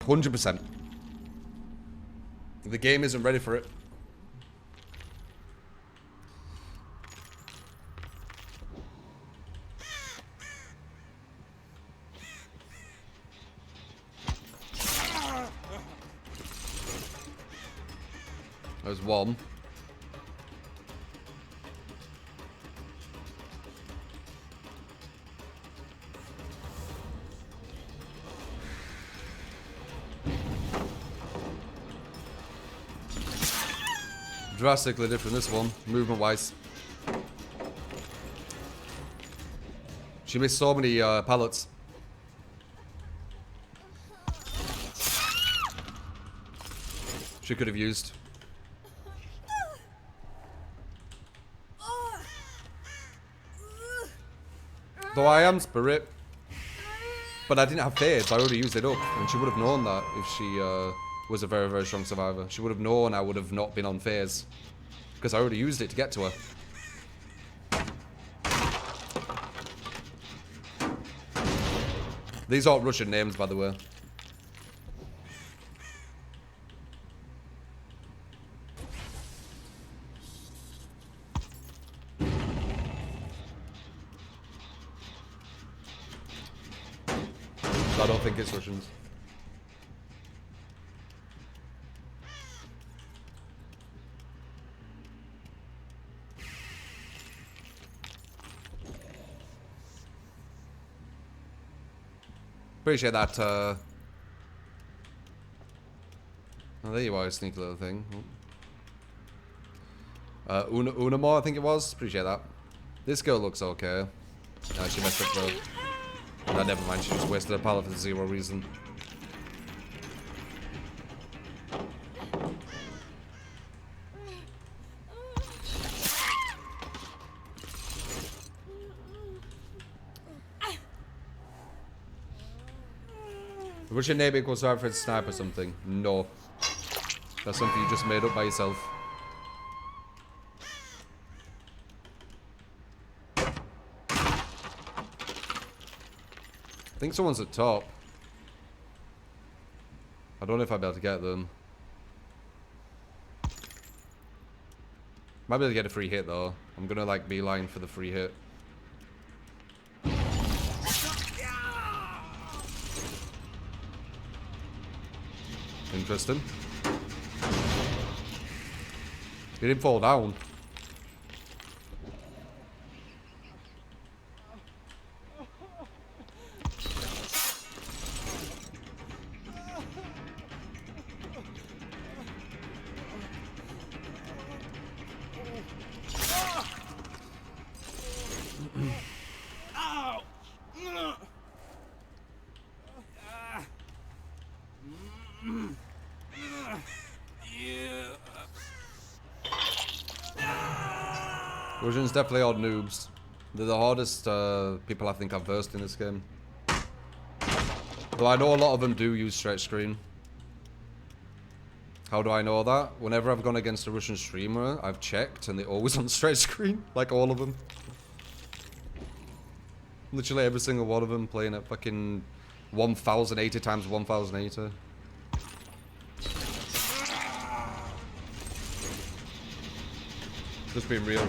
100%. The game isn't ready for it. There's one. Drastically different this one, movement wise. She missed so many pallets. She could have used. Though I am Spirit. But I didn't have Fades, I already used it up. And she would have known that if she was a very, very strong survivor. She would have known I would have not been on phase. Because I already used it to get to her. These aren't Russian names, by the way. I don't think it's Russians. Appreciate that, oh, there you are, sneaky little thing. Unamo, I think it was. Appreciate that. This girl looks okay. She messed up though. No, never mind, she just wasted a pallet for zero reason. What's your name equals to Alfred Snipe or something? No. That's something you just made up by yourself. I think someone's at top. I don't know if I'll be able to get them. Might be able to get a free hit though. I'm gonna like beeline for the free hit. Interesting. He didn't fall down. Russians definitely are noobs. They're the hardest people I think I've versed in this game. Though I know a lot of them do use stretch screen. How do I know that? Whenever I've gone against a Russian streamer, I've checked and they're always on stretch screen. Like all of them. Literally every single one of them playing at fucking 1080 times 1080. Just being real.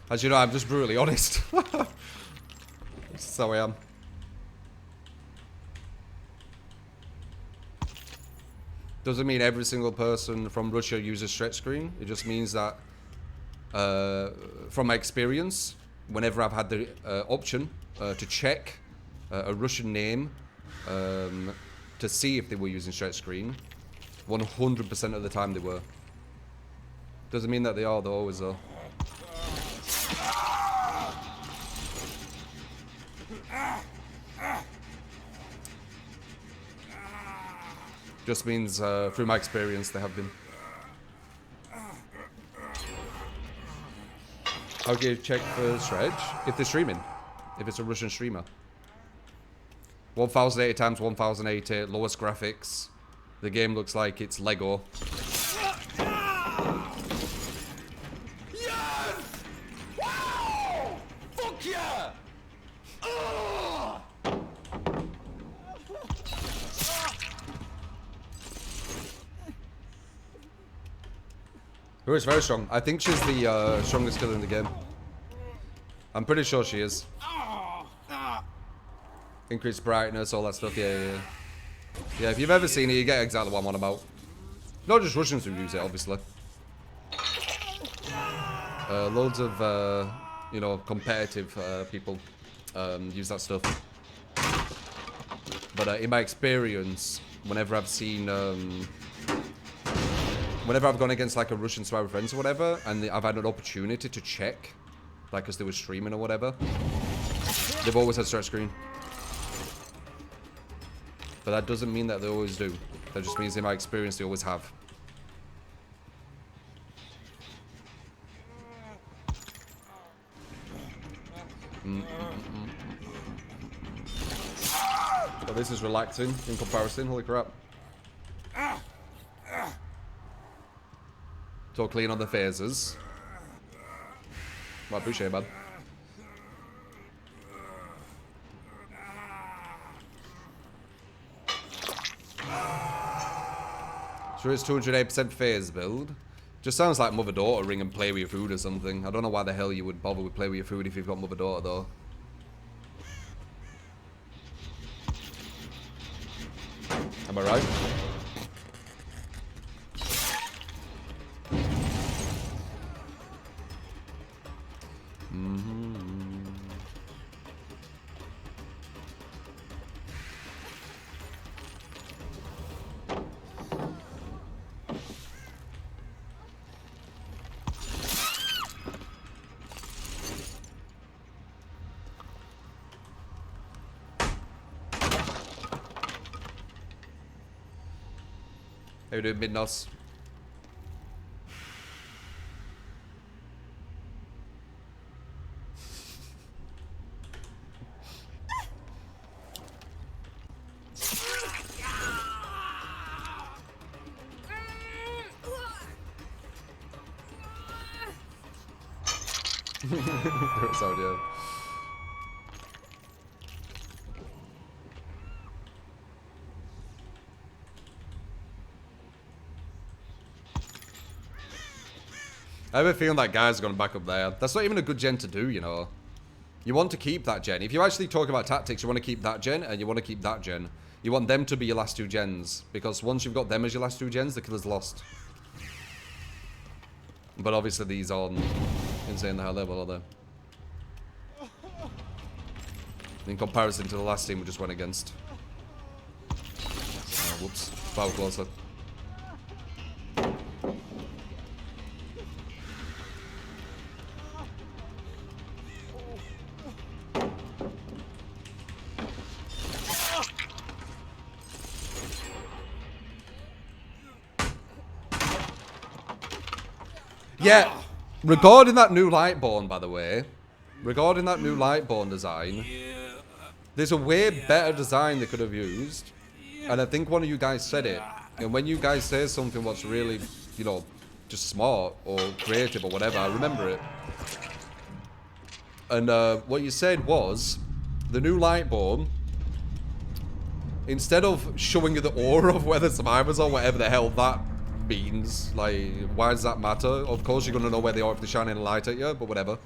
As you know, I'm just brutally honest. That's how I am. Doesn't mean every single person from Russia uses stretch screen. It just means that, from my experience, whenever I've had the option to check a Russian name to see if they were using stretch screen, 100% of the time they were. Doesn't mean that they are, though, always though. Just means, through my experience, they have been. How do you check for stretch? If they're streaming. If it's a Russian streamer. 1080 times 1080, lowest graphics. The game looks like it's Lego. Oh, it's very strong. I think she's the strongest killer in the game. I'm pretty sure she is. Increased brightness, all that stuff. Yeah. Yeah, if you've ever seen it, you get exactly what I'm on about. Not just Russians who use it, obviously. Loads of, you know, competitive people use that stuff. But in my experience, whenever I've seen, whenever I've gone against like a Russian survivor friends or whatever, and I've had an opportunity to check, like as they were streaming or whatever, they've always had stretch screen. But that doesn't mean that they always do. That just means in my experience they always have. But this is relaxing in comparison, holy crap. It's all clean on the phases. Well, I appreciate it, man. Sure, it's 208% phase build. Just sounds like mother-daughter ring and play with your food or something. I don't know why the hell you would bother with play with your food if you've got mother-daughter, though. Am I right? How you doing, Midnos? Sorry, yeah. I have a feeling that guy's gone back up there. That's not even a good gen to do, you know. You want to keep that gen. If you actually talk about tactics, you want to keep that gen and you want to keep that gen. You want them to be your last two gens. Because once you've got them as your last two gens, the killer's lost. But obviously these aren't insane high level, are they? In comparison to the last team we just went against. Oh, whoops. Far closer. Yeah, regarding that new Lightborn, by the way, regarding that new Lightborn design, there's a way better design they could have used, and I think one of you guys said it, and when you guys say something what's really, you know, just smart or creative or whatever, I remember it. And what you said was, the new Lightborn, instead of showing you the aura of where the survivors are, whatever the hell that means, like, why does that matter? Of course you're gonna know where they are if they're shining a light at you, but whatever.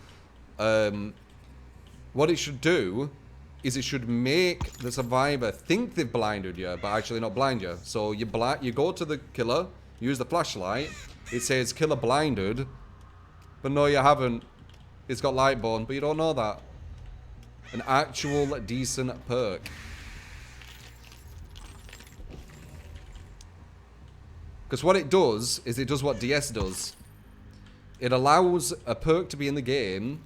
What it should do is it should make the survivor think they've blinded you, but actually not blind you. So you go to the killer, use the flashlight, it says killer blinded, but no, you haven't. It's got Lightborn, but you don't know that. An actual decent perk. Because what it does is it does what DS does. It allows a perk to be in the game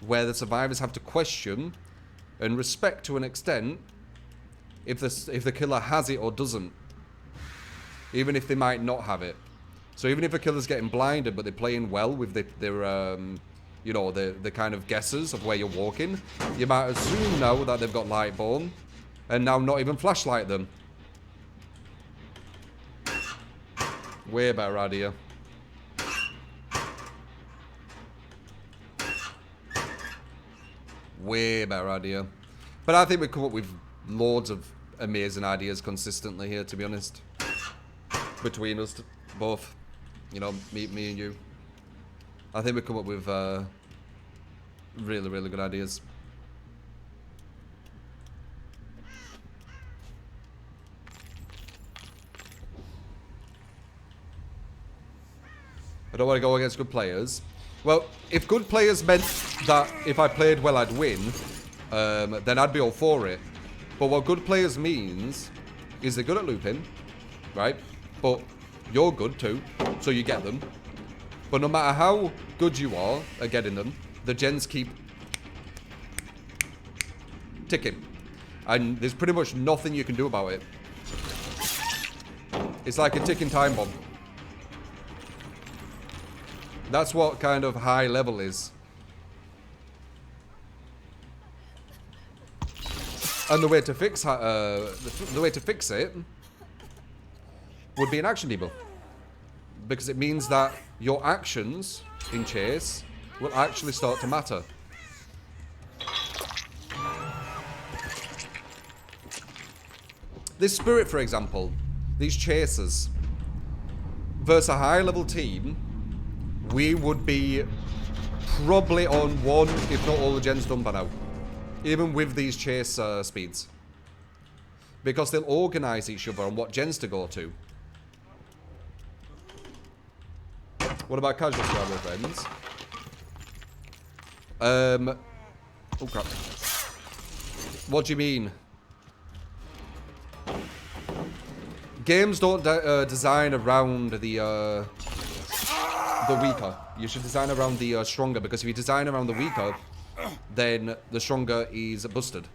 where the survivors have to question and respect to an extent if the killer has it or doesn't. Even if they might not have it. So even if a killer's getting blinded but they're playing well with their you know, the kind of guesses of where you're walking, you might assume now that they've got Lightborn and now not even flashlight them. Way better idea. Way better idea. But I think we come up with loads of amazing ideas consistently here, to be honest. Between us both. You know, me and you. I think we come up with really, really good ideas. I don't want to go against good players. Well, if good players meant that if I played well I'd win, then I'd be all for it. But what good players means is they're good at looping, right? But you're good too, so you get them. But no matter how good you are at getting them, the gens keep ticking. And there's pretty much nothing you can do about it. It's like a ticking time bomb. That's what kind of high level is. And the way to fix it would be an action debuff, because it means that your actions in chase will actually start to matter. This spirit, for example, these chasers versus a high level team, we would be probably on one, if not all the gens done by now. Even with these chase speeds. Because they'll organise each other on what gens to go to. What about casual survival friends? Oh crap. What do you mean? Games don't design around the weaker. You should design around the stronger, because if you design around the weaker, then the stronger is busted.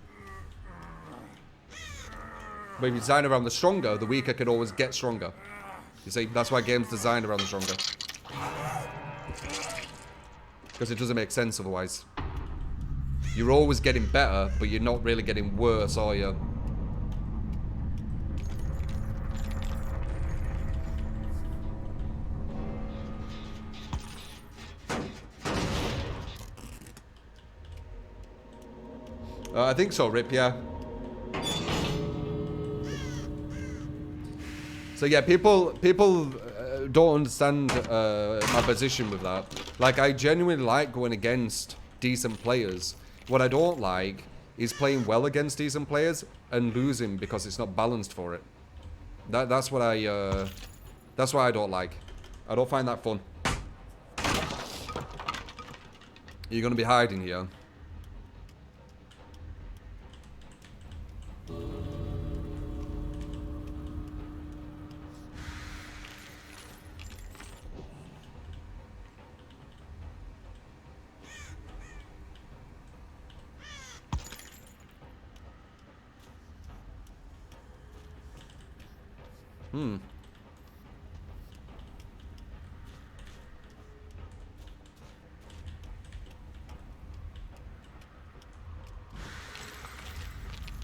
But if you design around the stronger, the weaker can always get stronger. You see, that's why games design around the stronger. Because it doesn't make sense otherwise. You're always getting better, but you're not really getting worse, are you? I think so, Rip, yeah. So yeah, people don't understand my position with that. Like, I genuinely like going against decent players. What I don't like is playing well against decent players and losing because it's not balanced for it. That's what I don't like. I don't find that fun. You're gonna be hiding here.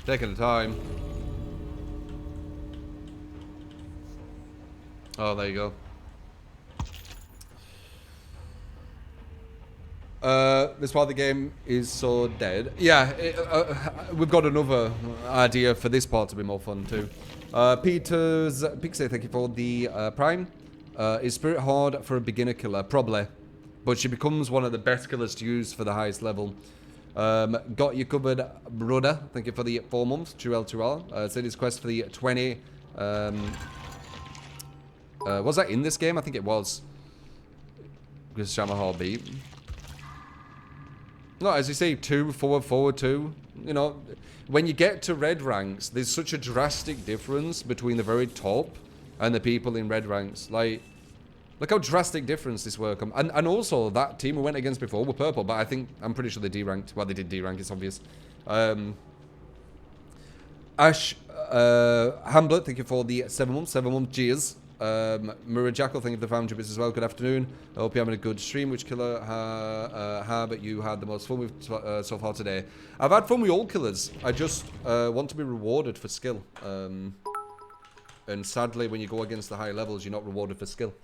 Taking the time. Oh, there you go. This part of the game is so dead. Yeah, we've got another idea for this part to be more fun too. Peter's Pixie, thank you for the Prime. Is Spirit hard for a beginner killer? Probably. But she becomes one of the best killers to use for the highest level. Got you covered, brother. Thank you for the 4 months. 2L2R. Said his quest for the 20. Was that in this game? I think it was. Because Shamaha beat. No, as you say, 2, forward, 2. You know, when you get to red ranks, there's such a drastic difference between the very top and the people in red ranks. Like, look how drastic difference this were. And also, that team we went against before were purple, but I'm pretty sure they D-ranked. Well, they did D-rank, it's obvious. Ash Hamlet, thank you for the 7 months. 7 month cheers. Murray Jackal, thank you for the found bits as well. Good afternoon. I hope you're having a good stream. Which killer have you had the most fun with so far today? I've had fun with all killers. I just want to be rewarded for skill. And sadly, when you go against the high levels, you're not rewarded for skill.